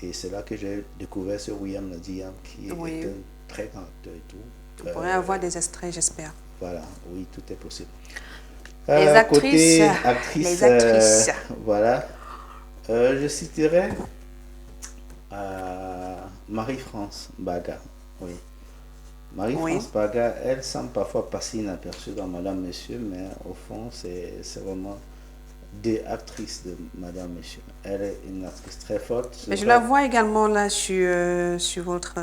Et c'est là que j'ai découvert ce William Nadiyam qui est un très grand acteur et tout. Vous pourrez avoir des extraits, j'espère. Voilà, oui, tout est possible. Les actrices. Côté actrices, les actrices. Voilà. Je citerai Marie-France Baga. Oui. Marie-France Baga, elle semble parfois passer inaperçue dans Madame Monsieur, mais au fond, c'est vraiment des actrices de Madame Monsieur. Elle est une actrice très forte. Mais je la vois également là sur votre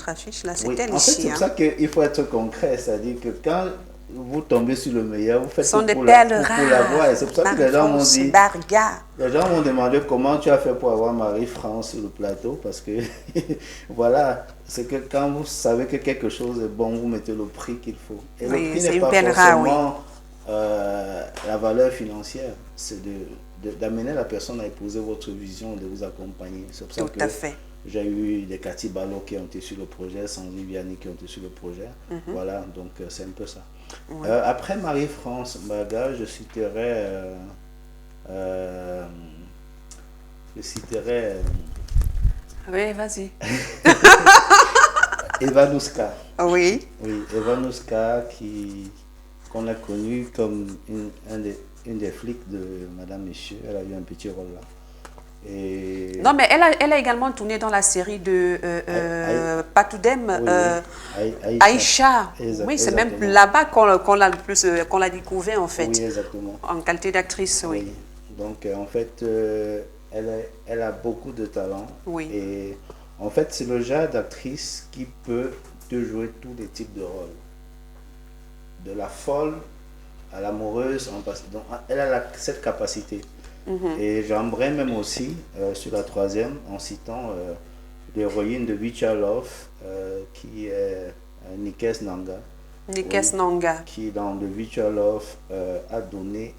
affiche. Là, c'est elle en fait, ici. C'est pour ça qu'il faut être concret, c'est-à-dire que quand vous tombez sur le meilleur, vous faites sont des pour perles la rares. voir. Et c'est pour ça que les gens m'ont dit, Barga. les gens m'ont demandé comment tu as fait pour avoir Marie-France sur le plateau, parce que voilà, c'est que quand vous savez que quelque chose est bon, vous mettez le prix qu'il faut. Et le prix n'est pas forcément la valeur financière, c'est d'amener la personne à épouser votre vision, de vous accompagner. C'est pour ça que j'ai eu des Cathy Ballot qui ont été sur le projet, Sandy Vianney qui ont été sur le projet. Voilà, donc c'est un peu ça. Après Marie-France Baga, je citerai oui, vas-y. Evanouska. Oui. Oui, Evanouska qu'on a connue comme une des flics de Madame Monsieur. Elle a eu un petit rôle là. Et... Non, mais elle a également tourné dans la série de Patoudem, Aïcha. Oui, c'est même là-bas qu'on l'a découvert en fait. Oui, exactement. En qualité d'actrice, oui. Donc en fait, elle a beaucoup de talent. Oui. Et en fait, c'est le genre d'actrice qui peut te jouer tous les types de rôles. De la folle à l'amoureuse, donc elle a cette capacité. Et j'aimerais même aussi, sur la troisième, en citant l'héroïne de Vicha Love, qui est Nikes Nanga. Nikes Nanga. Qui, dans The Vicha Love, a donné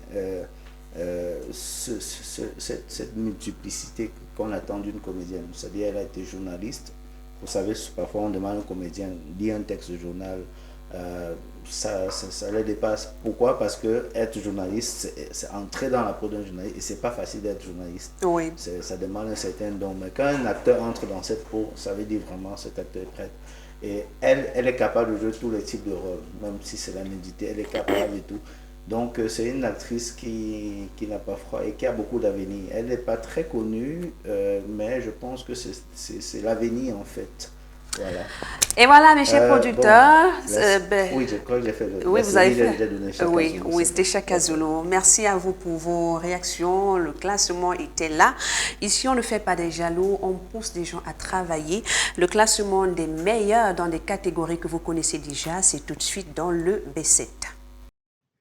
cette multiplicité qu'on attend d'une comédienne. C'est-à-dire elle a été journaliste. Vous savez, parfois on demande à un comédien de lire un texte de journal. Ça les dépasse. Pourquoi? Parce que être journaliste, c'est entrer dans la peau d'un journaliste et c'est pas facile d'être journaliste. Oui. Ça demande un certain don. Mais quand un acteur entre dans cette peau, ça veut dire vraiment cet acteur est prêt. Et elle est capable de jouer tous les types de rôles, même si c'est la nudité, elle est capable et tout. Donc c'est une actrice qui n'a pas froid et qui a beaucoup d'avenir. Elle n'est pas très connue, mais je pense que c'est l'avenir en fait. Voilà. Et voilà, mes chers producteurs. Oui, je crois que j'ai fait le. Oui, vous avez fait. Oui, c'était Chaka Zulu. Merci à vous pour vos réactions. Le classement était là. Ici, on ne fait pas des jaloux, on pousse des gens à travailler. Le classement des meilleurs dans des catégories que vous connaissez déjà, c'est tout de suite dans le B7.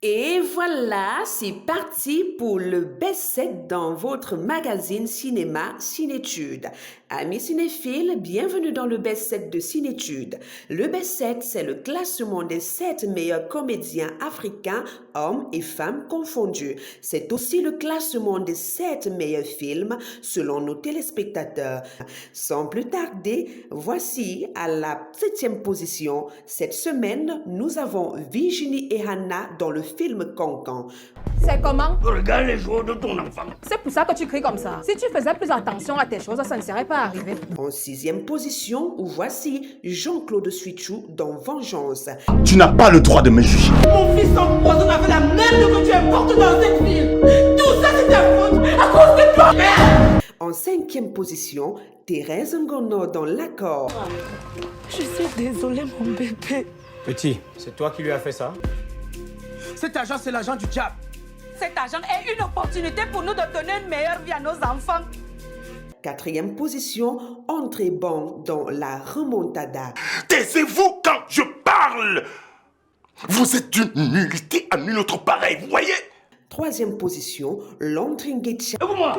Et voilà, c'est parti pour le B7 dans votre magazine Cinéma Cinétude. Amis cinéphiles, bienvenue dans le B7 de Cinétude. Le B7, c'est le classement des 7 meilleurs comédiens africains, hommes et femmes confondus. C'est aussi le classement des 7 meilleurs films selon nos téléspectateurs. Sans plus tarder, voici à la 7e position. Cette semaine, nous avons Virginie et Hannah dans le film Cancan. C'est comment? Regarde les jours de ton enfant. C'est pour ça que tu cries comme ça. Si tu faisais plus attention à tes choses, ça ne serait pas arrivé. En 6e position, voici Jean-Claude Suichou dans Vengeance. Tu n'as pas le droit de me juger. Mon fils empoisonne avec la merde que tu importes dans cette ville. Tout ça c'est ta faute à cause de toi. En 5e position, Thérèse Ngono dans L'accord. Je suis désolée, mon bébé. Petit, c'est toi qui lui as fait ça? Cet agent, c'est l'agent du diable. Cet argent est une opportunité pour nous de donner une meilleure vie à nos enfants. 4e position, André Bon dans La Remontada. Taisez-vous quand je parle. Vous êtes d'une nullité à nul autre pareil, vous voyez? 3e position, Londringuetcha. Et pour moi,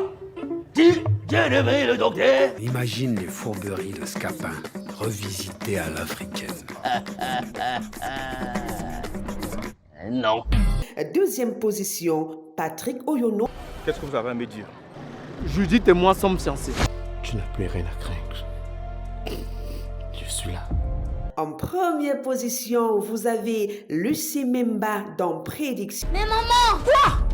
dis, j'ai levé le docteur. Imagine les fourberies de Scapin revisitées à l'africaine. Non. 2e position, Patrick Oyono. Qu'est-ce que vous avez à me dire? Judith et moi sommes fiancés. Tu n'as plus rien à craindre. Je suis là. En première position, vous avez Lucie Memba dans Prédiction. Mais maman! Quoi?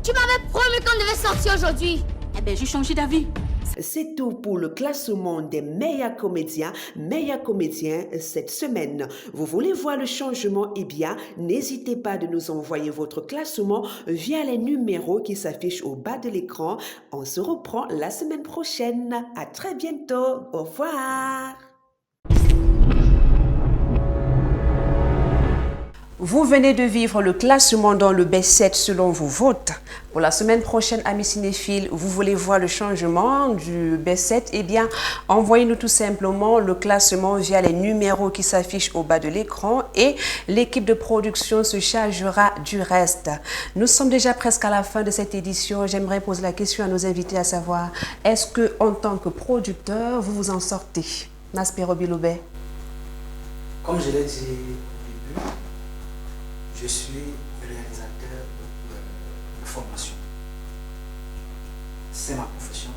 Tu m'avais promis qu'on devait sortir aujourd'hui. Eh bien, j'ai changé d'avis. C'est tout pour le classement des meilleurs comédiens cette semaine. Vous voulez voir le changement? Eh bien, n'hésitez pas de nous envoyer votre classement via les numéros qui s'affichent au bas de l'écran. On se reprend la semaine prochaine. À très bientôt. Au revoir. Vous venez de vivre le classement dans le B7 selon vos votes. Pour la semaine prochaine, amis cinéphiles, vous voulez voir le changement du B7? Eh bien, envoyez-nous tout simplement le classement via les numéros qui s'affichent au bas de l'écran et l'équipe de production se chargera du reste. Nous sommes déjà presque à la fin de cette édition. J'aimerais poser la question à nos invités, à savoir, est-ce que en tant que producteur, vous vous en sortez? Naspero Biloubet. Comme je l'ai dit au début, je suis réalisateur de formation. C'est ma profession.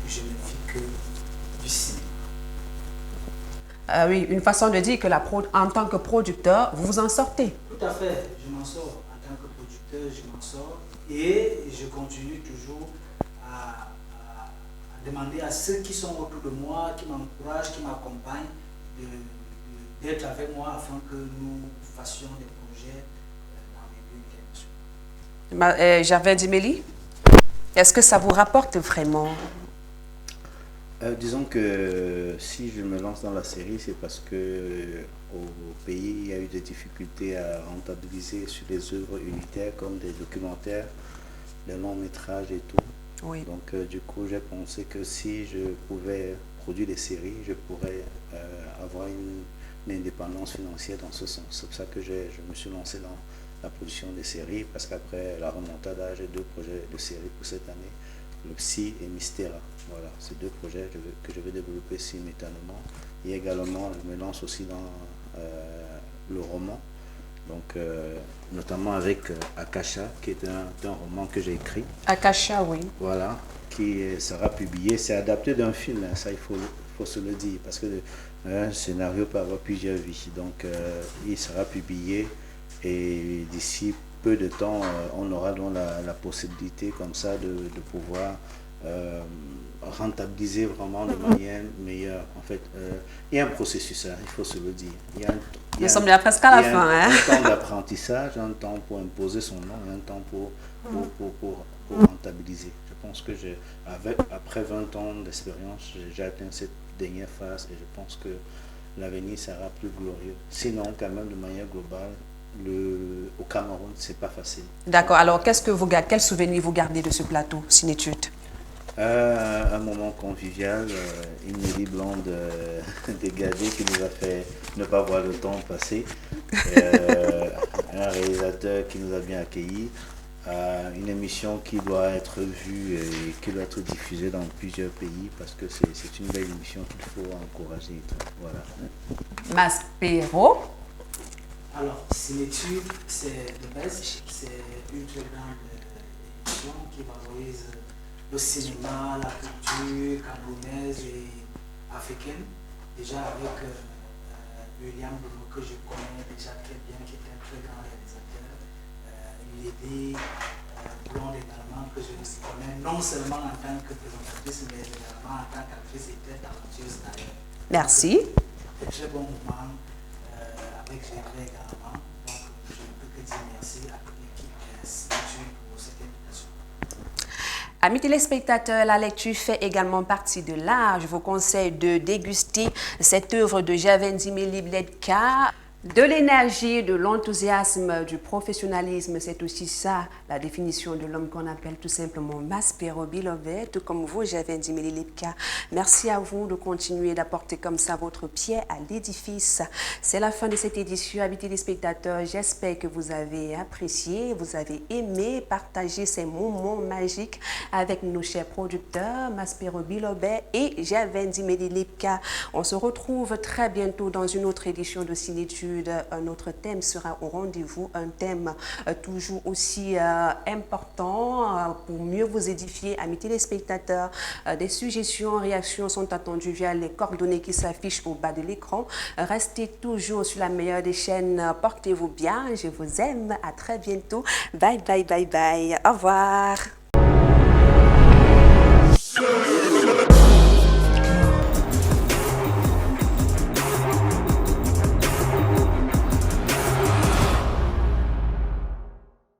Je ne fais que du cinéma. Oui, une façon de dire que en tant que producteur, vous vous en sortez. Tout à fait. Je m'en sors. En tant que producteur, je m'en sors. Et je continue toujours à demander à ceux qui sont autour de moi, qui m'encouragent, qui m'accompagnent, d'être avec moi afin que nous fassions des projets. Gervais Dimeli, est-ce que ça vous rapporte vraiment? Disons que si je me lance dans la série, c'est parce que au pays, il y a eu des difficultés à rentabiliser sur les œuvres unitaires comme des documentaires, des longs métrages et tout. Oui. Donc du coup, j'ai pensé que si je pouvais produire des séries, je pourrais avoir une indépendance financière dans ce sens. C'est pour ça que je me suis lancé dans la production des séries, parce qu'après La Remontada, j'ai 2 projets de séries pour cette année, le Psy et Mystera. Voilà, c'est 2 projets que je vais développer simultanément. Et également, je me lance aussi dans le roman. Donc, notamment avec Akasha, qui est un roman que j'ai écrit. Akasha, oui. Voilà, qui sera publié. C'est adapté d'un film, hein, ça il faut se le dire, parce que un scénario peut avoir plusieurs vies. Donc, il sera publié et d'ici peu de temps, on aura donc la possibilité comme ça de pouvoir rentabiliser vraiment de manière meilleure. En fait, il y a un processus, hein, il faut se le dire. Nous sommes déjà presque à la fin. Un temps d'apprentissage, un temps pour imposer son nom et un temps pour rentabiliser. Je pense que après 20 ans d'expérience, j'ai atteint cette dernière phase et je pense que l'avenir sera plus glorieux. Sinon, quand même, de manière globale, au Cameroun, c'est pas facile. D'accord. Alors, quel souvenir vous gardez de ce plateau Cinétude? Un moment convivial, une Mélie blonde dégagée qui nous a fait ne pas voir le temps passer, un réalisateur qui nous a bien accueillis, une émission qui doit être vue et qui doit être diffusée dans plusieurs pays parce que c'est une belle émission qu'il faut encourager. Voilà. Maspero. Alors, Cinétude, c'est de base, c'est une très grande émission qui valorise le cinéma, la culture camerounaise et africaine. Déjà avec William Bono, que je connais déjà très bien, qui est un très grand réalisateur. Lady Blonde également, que je connais non seulement en tant que présentatrice, mais également en tant qu'actrice et très talentueuse d'ailleurs. Merci. Un très bon moment avec Gévré également. Donc, je ne peux que dire merci à toute l'équipe Cinétude pour cette invitation. Amis téléspectateurs, la lecture fait également partie de l'art. Je vous conseille de déguster cette œuvre de Javendi Melibletka. De l'énergie, de l'enthousiasme, du professionnalisme, c'est aussi ça la définition de l'homme qu'on appelle tout simplement Maspero Bilové, tout comme vous, Javendi Melibletka. Merci à vous de continuer d'apporter comme ça votre pied à l'édifice. C'est la fin de cette édition, amis téléspectateurs. J'espère que vous avez apprécié, vous avez aimé partager ces moments magiques avec nos chers producteurs, Maspero Bilové et Javendi Melibletka. On se retrouve très bientôt dans une autre édition de Cinétude. Un autre thème sera au rendez-vous, un thème toujours aussi important pour mieux vous édifier, amis téléspectateurs. Des suggestions, réactions sont attendues via les coordonnées qui s'affichent au bas de l'écran. Restez toujours sur la meilleure des chaînes. Portez-vous bien, je vous aime. À très bientôt. Bye, bye, bye, bye. Au revoir.